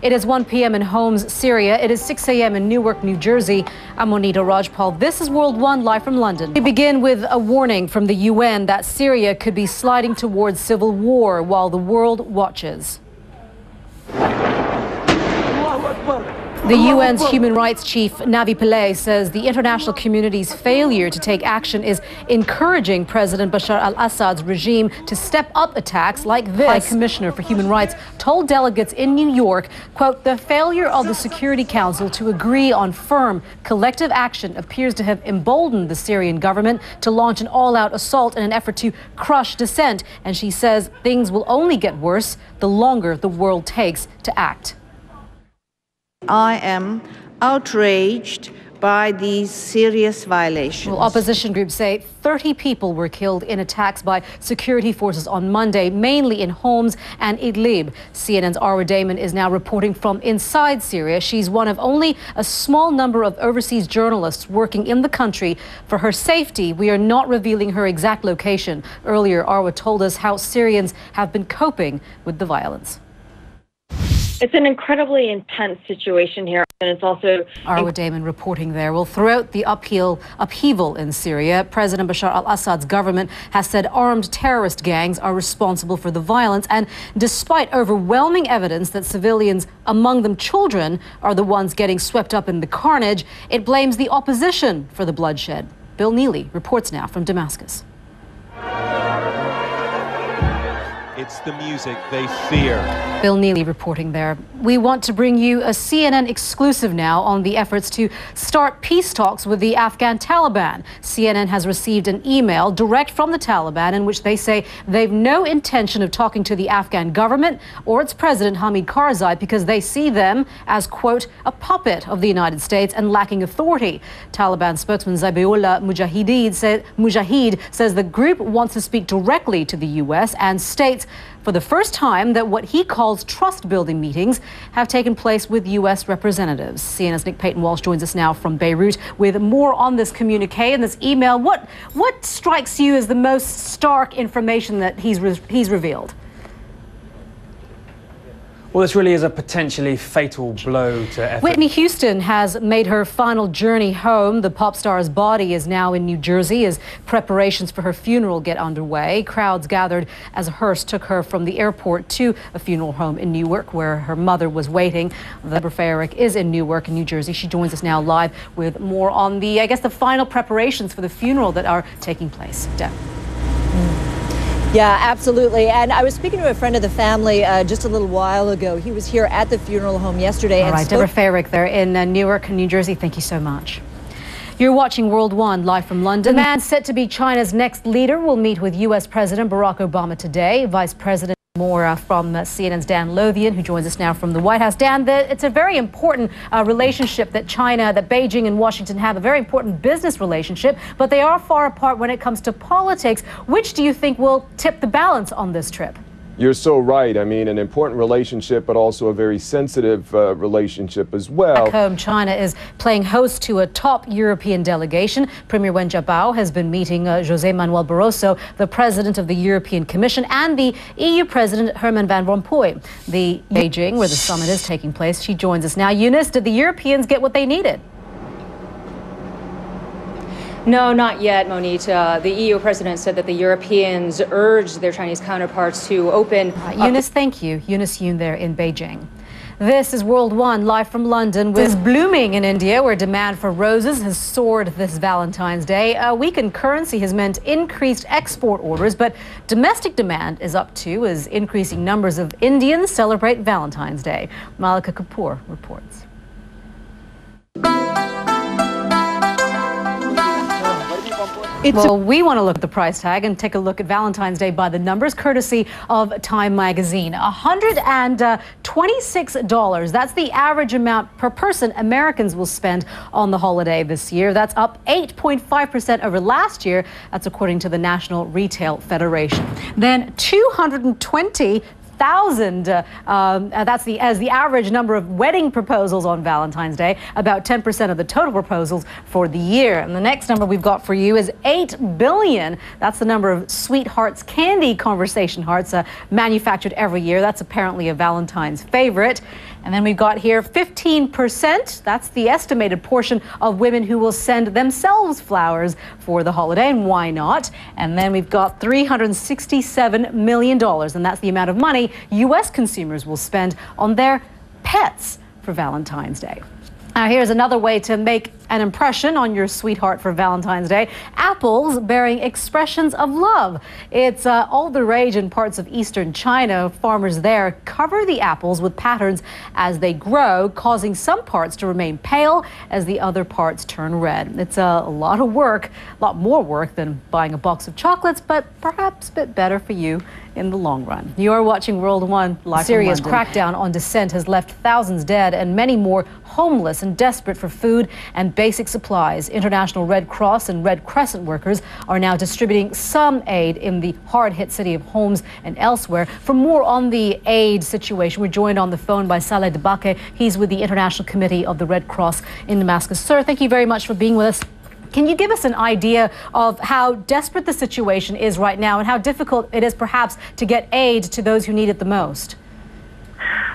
It is 1 p.m. in Homs, Syria. It is 6 a.m. in Newark, New Jersey. I'm Monita, Rajpal. This is World One, live from London. We begin with a warning from the UN that Syria could be sliding towards civil war while the world watches. The UN's human rights chief, Navi Pillay, says the international community's failure to take action is encouraging President Bashar al-Assad's regime to step up attacks like this. High Commissioner for Human Rights told delegates in New York, quote, the failure of the Security Council to agree on firm collective action appears to have emboldened the Syrian government to launch an all-out assault in an effort to crush dissent. And she says things will only get worse the longer the world takes to act. I am outraged by these serious violations. Well, opposition groups say 30 people were killed in attacks by security forces on Monday, mainly in Homs and Idlib. CNN's Arwa Damon is now reporting from inside Syria. She's one of only a small number of overseas journalists working in the country. For her safety, we are not revealing her exact location. Earlier, Arwa told us how Syrians have been coping with the violence. It's an incredibly intense situation here, and it's also... Arwa Damon reporting there. Well, throughout the upheaval in Syria, President Bashar al-Assad's government has said armed terrorist gangs are responsible for the violence, and despite overwhelming evidence that civilians, among them children, are the ones getting swept up in the carnage, it blames the opposition for the bloodshed. Bill Neely reports now from Damascus. It's the music they fear. Bill Neely reporting there. We want to bring you a CNN exclusive now on the efforts to start peace talks with the Afghan Taliban. CNN has received an email direct from the Taliban in which they say they've no intention of talking to the Afghan government or its president Hamid Karzai because they see them as, quote, a puppet of the United States and lacking authority. Taliban spokesman Zabiullah Mujahid says the group wants to speak directly to the U.S. and states for the first time that what he calls trust-building meetings have taken place with U.S. representatives. CNN's Nick Payton-Walsh joins us now from Beirut with more on this communique and this email. What strikes you as the most stark information that he's revealed? Well, this really is a potentially fatal blow to effort. Whitney Huston has made her final journey home. The pop star's body is now in New Jersey as preparations for her funeral get underway. Crowds gathered as a hearse took her from the airport to a funeral home in Newark, where her mother was waiting. Deborah Farrick is in Newark, in New Jersey. She joins us now live with more on the, I guess, the final preparations for the funeral that are taking place. Deb. Yeah, absolutely. And I was speaking to a friend of the family just a little while ago. He was here at the funeral home yesterday. All right, Deborah Farrick there in Newark, New Jersey. Thank you so much. You're watching World One, live from London. The man set to be China's next leader will meet with U.S. President Barack Obama today. Vice President more from CNN's Dan Lothian, who joins us now from the White House. Dan, it's a very important relationship that Beijing and Washington have, a very important business relationship, but they are far apart when it comes to politics. Which do you think will tip the balance on this trip? You're so right. I mean, an important relationship, but also a very sensitive relationship as well. Back home, China is playing host to a top European delegation. Premier Wen Jiabao has been meeting José Manuel Barroso, the president of the European Commission, and the EU president Herman Van Rompuy. The Beijing, where the summit is taking place. She joins us now. Eunice, did the Europeans get what they needed? No, not yet, Monita. The EU president said that the Europeans urged their Chinese counterparts to open... Eunice, thank you. Eunice Yoon there in Beijing. This is World One, live from London. With blooming in India, where demand for roses has soared this Valentine's Day. A weakened currency has meant increased export orders, but domestic demand is up too, as increasing numbers of Indians celebrate Valentine's Day. Malika Kapoor reports. Well, we want to look at the price tag and take a look at Valentine's Day by the numbers, courtesy of Time magazine. $126. That's the average amount per person Americans will spend on the holiday this year. That's up 8.5% over last year. That's according to the National Retail Federation. Then 220,000. That's the average number of wedding proposals on Valentine's Day, about 10% of the total proposals for the year. And the next number we've got for you is 8 billion. That's the number of sweethearts, candy conversation hearts manufactured every year. That's apparently a Valentine's favorite. And then we've got here 15%. That's the estimated portion of women who will send themselves flowers for the holiday, and why not? And then we've got $367 million, and that's the amount of money U.S. consumers will spend on their pets for Valentine's Day. Now, here's another way to make an impression on your sweetheart for Valentine's Day. Apples bearing expressions of love. It's all the rage in parts of eastern China. Farmers there cover the apples with patterns as they grow, causing some parts to remain pale as the other parts turn red. It's a lot of work, a lot more work than buying a box of chocolates, but perhaps a bit better for you in the long run. You are watching World One live from London. Syria's crackdown on dissent has left thousands dead and many more homeless and desperate for food and basic supplies. International Red Cross and Red Crescent workers are now distributing some aid in the hard-hit city of Homs and elsewhere. For more on the aid situation, we're joined on the phone by Saleh Debake. He's with the International Committee of the Red Cross in Damascus. Sir, thank you very much for being with us. Can you give us an idea of how desperate the situation is right now and how difficult it is perhaps to get aid to those who need it the most?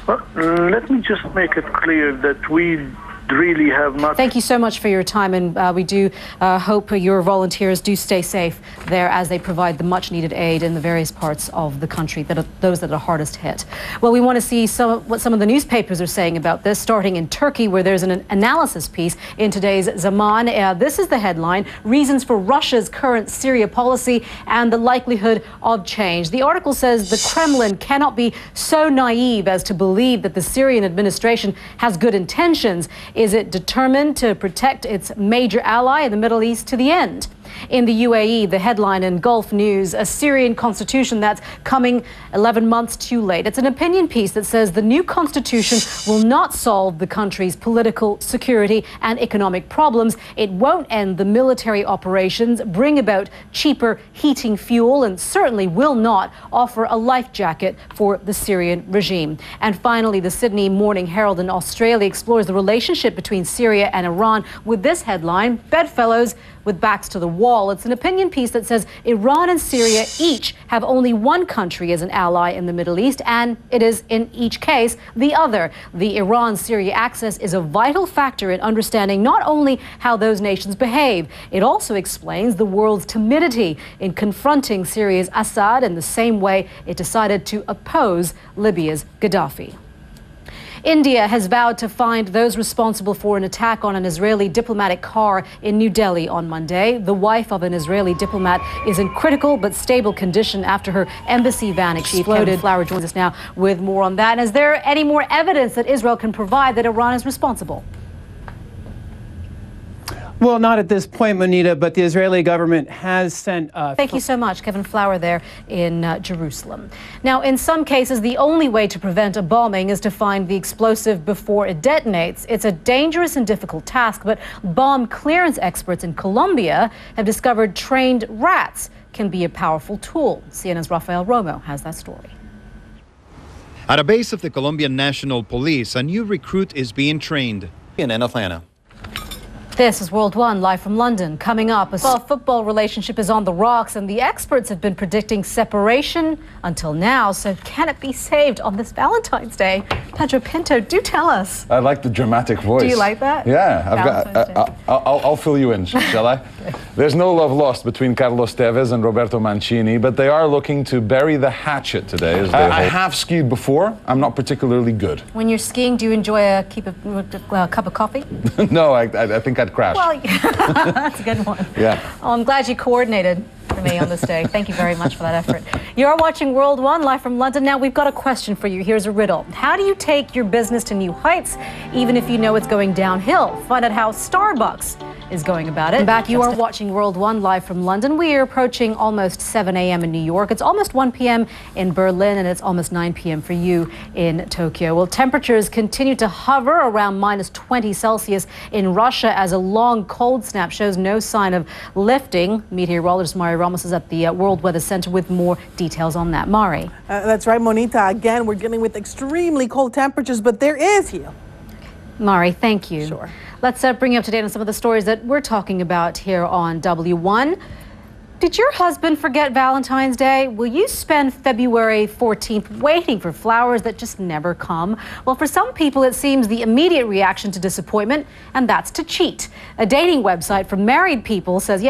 Well, let me just make it clear that we really have not... Thank you so much for your time, and we do hope your volunteers do stay safe there as they provide the much-needed aid in the various parts of the country, those that are hardest hit. Well, we want to see what some of the newspapers are saying about this, starting in Turkey, where there's an analysis piece in today's Zaman. This is the headline: Reasons for Russia's Current Syria Policy and the Likelihood of Change. The article says the Kremlin cannot be so naive as to believe that the Syrian administration has good intentions. Is it determined to protect its major ally in the Middle East to the end? In the UAE, the headline in Gulf News: a Syrian constitution that's coming 11 months too late. It's an opinion piece that says the new constitution will not solve the country's political, security and economic problems. It won't end the military operations, bring about cheaper heating fuel, and certainly will not offer a life jacket for the Syrian regime. And finally, the Sydney Morning Herald in Australia explores the relationship between Syria and Iran with this headline: Bedfellows with backs to the wall. It's an opinion piece that says Iran and Syria each have only one country as an ally in the Middle East, and it is in each case the other. The Iran-Syria axis is a vital factor in understanding not only how those nations behave, it also explains the world's timidity in confronting Syria's Assad in the same way it decided to oppose Libya's Gaddafi. India has vowed to find those responsible for an attack on an Israeli diplomatic car in New Delhi on Monday. The wife of an Israeli diplomat is in critical but stable condition after her embassy van exploded. Flower joins us now with more on that. And is there any more evidence that Israel can provide that Iran is responsible? Well, not at this point, Monita, but the Israeli government has sent... Thank you so much, Kevin Flower there in Jerusalem. Now, in some cases, the only way to prevent a bombing is to find the explosive before it detonates. It's a dangerous and difficult task, but bomb clearance experts in Colombia have discovered trained rats can be a powerful tool. CNN's Rafael Romo has that story. At a base of the Colombian National Police, a new recruit is being trained in Atlanta. This is World One, live from London. Coming up, a football relationship is on the rocks, and the experts have been predicting separation until now. So can it be saved on this Valentine's Day? Pedro Pinto, do tell us. I like the dramatic voice. Do you like that? Yeah, I'll fill you in, shall I? There's no love lost between Carlos Tevez and Roberto Mancini, but they are looking to bury the hatchet today. I have skied before. I'm not particularly good. When you're skiing, do you enjoy a cup of coffee? No, I think I'd crash. Well, that's a good one. Yeah. Oh, I'm glad you coordinated for me on this day. Thank you very much for that effort. You are watching World One, live from London. Now, we've got a question for you. Here's a riddle. How do you take your business to new heights, even if you know it's going downhill? Find out how Starbucks is going about it. Back, you are watching World One, live from London. We are approaching almost 7 a.m. in New York. It's almost 1 p.m. in Berlin, and it's almost 9 p.m. for you in Tokyo. Well, temperatures continue to hover around -20 Celsius in Russia as a long cold snap shows no sign of lifting. Meteorologist Mari Ramos is at the World Weather Center with more details on that. Mari. That's right, Monita. Again, we're dealing with extremely cold temperatures, but there is here. Mari, thank you. Sure. Let's bring you up to date on some of the stories that we're talking about here on W1. Did your husband forget Valentine's Day? Will you spend February 14th waiting for flowers that just never come? Well, for some people, it seems the immediate reaction to disappointment, and that's to cheat. A dating website for married people says, the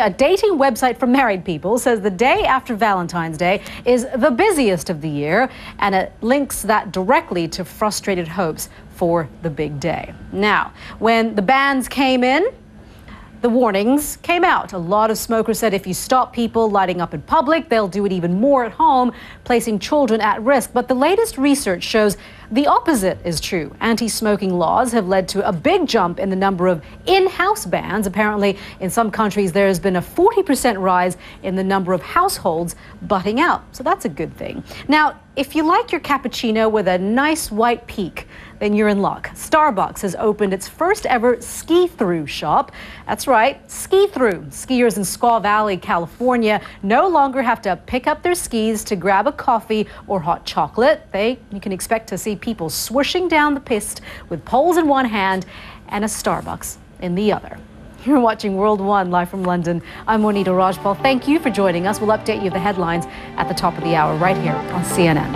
day after Valentine's Day is the busiest of the year, and it links that directly to frustrated hopes for the big day. Now, when the bans came in, the warnings came out. A lot of smokers said if you stop people lighting up in public, they'll do it even more at home, placing children at risk. But the latest research shows the opposite is true. Anti-smoking laws have led to a big jump in the number of in-house bans. Apparently, in some countries, there has been a 40% rise in the number of households butting out. So that's a good thing. Now, if you like your cappuccino with a nice white peak, then you're in luck. Starbucks has opened its first ever ski-through shop. That's right, ski-through. Skiers in Squaw Valley, California no longer have to pick up their skis to grab a coffee or hot chocolate. You can expect to see people swooshing down the piste with poles in one hand and a Starbucks in the other. You're watching World One live from London. I'm Monita Rajpal. Thank you for joining us. We'll update you the headlines at the top of the hour right here on CNN.